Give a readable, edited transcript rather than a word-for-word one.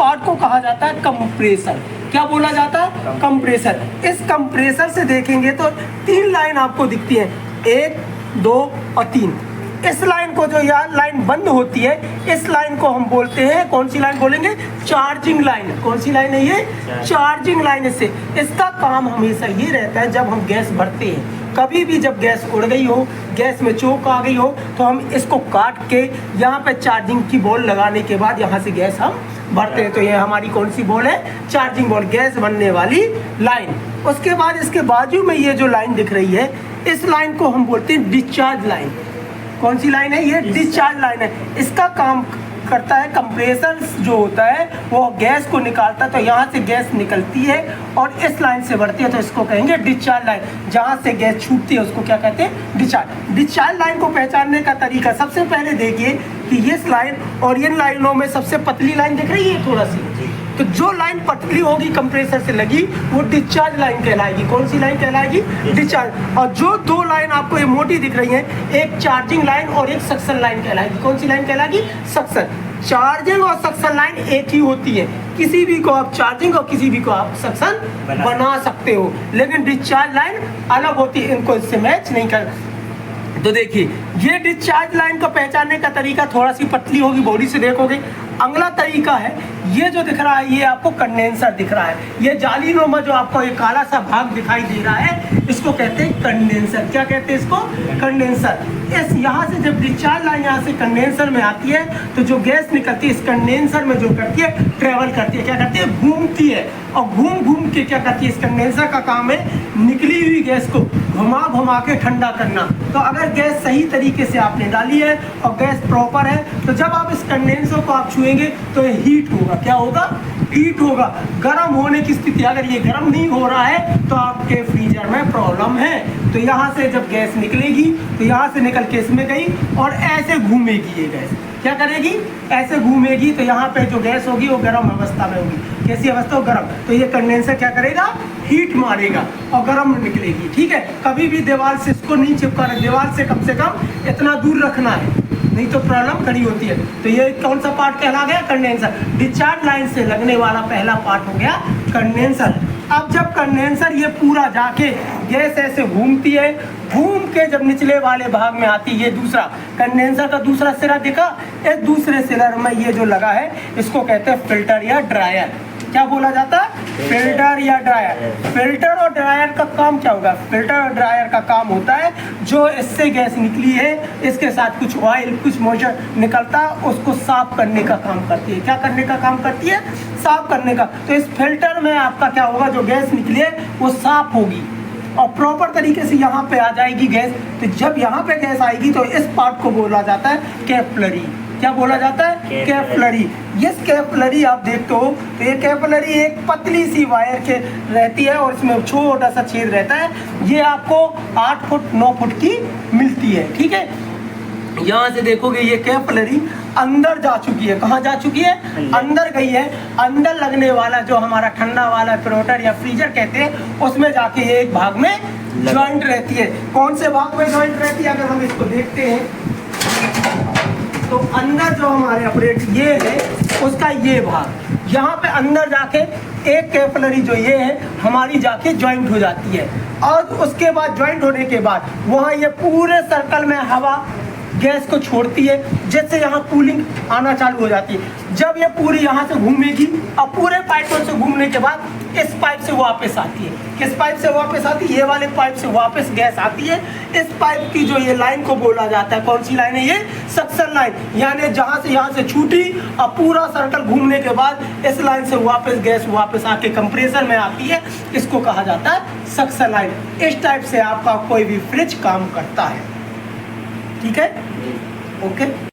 Part को कहा जाता है कंप्रेसर। क्या बोला जाता है? कंप्रेसर। इस कंप्रेसर से देखेंगे तो 3 लाइन आपको दिखती है, 1, 2 और 3। इस लाइन को, जो यहाँ लाइन बंद होती है, इस लाइन को हम बोलते हैं, कौन सी लाइन बोलेंगे? Charging line. कौन सी लाइन है ये? Charging line. इससे इसका काम हमेशा ये रहता है, जब हम गैस भरते हैं, कभी भी जब गैस उड़ गई हो, गैस में चोक आ गई हो, तो हम इसको काट के यहाँ पे चार्जिंग की बॉल लगाने के बाद यहाँ से गैस हम भरते हैं। तो ये हमारी कौन सी बॉल है? चार्जिंग बॉल, गैस भरने वाली लाइन। उसके बाद इसके बाजू में ये जो लाइन दिख रही है, इस लाइन को हम बोलते हैं डिस्चार्ज लाइन। कौन सी लाइन है ये? डिस्चार्ज लाइन है। इसका काम करता है, कंप्रेसर जो होता है वो गैस को निकालता है, तो यहाँ से गैस निकलती है और इस लाइन से बढ़ती है, तो इसको कहेंगे डिस्चार्ज लाइन। जहाँ से गैस छूटती है उसको क्या कहते हैं? डिस्चार्ज। डिस्चार्ज लाइन को पहचानने का तरीका, सबसे पहले देखिए कि ये लाइन और इन लाइनों में सबसे पतली लाइन दिख रही है थोड़ा सी, तो जो लाइन पतली होगी कंप्रेसर से लगी वो डिस्चार्ज लाइन कहलाएगी। कौन सी लाइन कहलाएगी? डिस्चार्ज। और जो 2 लाइन आपको ये मोटी दिख रही है, एक चार्जिंग लाइन और एक सक्शन लाइन कहलाएगी। कौन सी लाइन कहलाएगी? सक्शन। चार्जिंग और सक्शन लाइन एक ही होती है, किसी भी को आप चार्जिंग और किसी भी को आप सक्शन बना सकते हो, लेकिन डिस्चार्ज लाइन अलग होती है, इनको इससे मैच नहीं कर। तो देखिए, ये डिस्चार्ज लाइन को पहचानने का तरीका, थोड़ा सी पतली होगी, बॉडी से देखोगे। अगला तरीका है, ये जो दिख रहा है ये आपको कंडेंसर दिख रहा है, ये जालीनुमा जो आपको ये काला सा भाग दिखाई दे रहा है, इसको कहते हैं कंडेंसर। क्या कहते हैं इसको? कंडेंसर। इस यहाँ से जब डिस्चार्ज लाइन यहाँ से कंडेंसर में आती है, तो जो गैस निकलती है इस कंडेंसर में जो करती है, ट्रेवल करती है। क्या करती है? घूमती है, और घूम घूम के क्या करती है? इस कंडेंसर का काम है निकली हुई गैस को घुमा घुमा के ठंडा करना। तो अगर गैस सही तरीके से आपने डाली है और गैस प्रॉपर है, तो जब आप इस कंडेंसर को आप छुएंगे तो ये हीट होगा। क्या होगा? हीट होगा। गर्म होने की स्थिति, अगर ये गर्म नहीं हो रहा है तो आपके फ्रीजर में प्रॉब्लम है। तो यहाँ से जब गैस निकलेगी तो यहाँ से निकल के इसमें गई और ऐसे घूमेगी ये गैस। क्या करेगी? ऐसे घूमेगी, तो यहाँ पे जो गैस होगी वो गर्म अवस्था में होगी। कैसी अवस्था हो? गर्म। तो ये कंडेंसर क्या करेगा? हीट मारेगा और गर्म निकलेगी। ठीक है, कभी भी दीवार से इसको नहीं चिपकाना, दीवार से कम इतना दूर रखना है, नहीं तो प्रॉब्लम खड़ी होती है। तो ये कौन सा पार्ट कहला गया? कंडेंसर। डिस्चार्ज लाइन से लगने वाला पहला पार्ट हो गया कंडेंसर। अब जब कंडेंसर ये पूरा जाके गैस ऐसे घूमती है, घूम के जब निचले वाले भाग में आती है, ये दूसरा कंडेंसर का दूसरा सिरा दिखा, इस दूसरे सिर में ये जो लगा है इसको कहते हैं फिल्टर या ड्रायर। क्या बोला जाता है? फिल्टर या ड्रायर। फिल्टर और ड्रायर का काम क्या होगा? फिल्टर और ड्रायर का काम होता है, जो इससे गैस निकली है इसके साथ कुछ ऑयल, कुछ मॉइस्चर निकलता है, उसको साफ करने का काम करती है। क्या करने का काम करती है? साफ करने का। तो इस फिल्टर में आपका क्या होगा? जो गैस निकली है वो साफ होगी और प्रॉपर तरीके से यहाँ पे आ जाएगी गैस। तो जब यहाँ पे गैस आएगी तो इस पार्ट को बोला जाता है कैपिलरी। क्या बोला जाता है? कैपिलरी। ये कैपिलरी आप देखते हो तो ये कैपिलरी एक पतली सी वायर के रहती है और इसमें छोटा सा छेद रहता है। ये आपको 8 फुट 9 फुट की मिलती है। ठीक है, यहाँ से देखोगे ये कैपिलरी अंदर जा चुकी है। कहाँ जा चुकी है? अंदर गई है। अंदर लगने वाला जो हमारा ठंडा वाला फ्रोटर या फ्रीजर कहते हैं, उसमें जाके ये एक भाग में ज्वाइंट रहती है। कौन से भाग में ज्वाइंट रहती है? अगर हम इसको देखते हैं तो अंदर जो हमारे ऑपरेट ये है उसका ये भाग, यहाँ पे अंदर जाके एक कैपिलरी जो ये है हमारी जाके ज्वाइंट हो जाती है, और उसके बाद ज्वाइंट होने के बाद वहाँ ये पूरे सर्कल में हवा गैस को छोड़ती है, जिससे यहाँ कूलिंग आना चालू हो जाती है। जब ये पूरी यहाँ से घूमेगी और पूरे पाइपों से घूमने के बाद इस पाइप से वापस आती है। किस पाइप से वापस आती है? ये वाले पाइप से वापस गैस आती है। इस पाइप की जो ये लाइन को बोला जाता है, कौन सी लाइन है ये? Suction line. यानी जहाँ से यहाँ से छूटी और पूरा सर्कल घूमने के बाद इस लाइन से वापस गैस वापस आके कंप्रेसर में आती है, इसको कहा जाता है सक्शन लाइन। इस टाइप से आपका कोई भी फ्रिज काम करता है। ठीक है, ओके।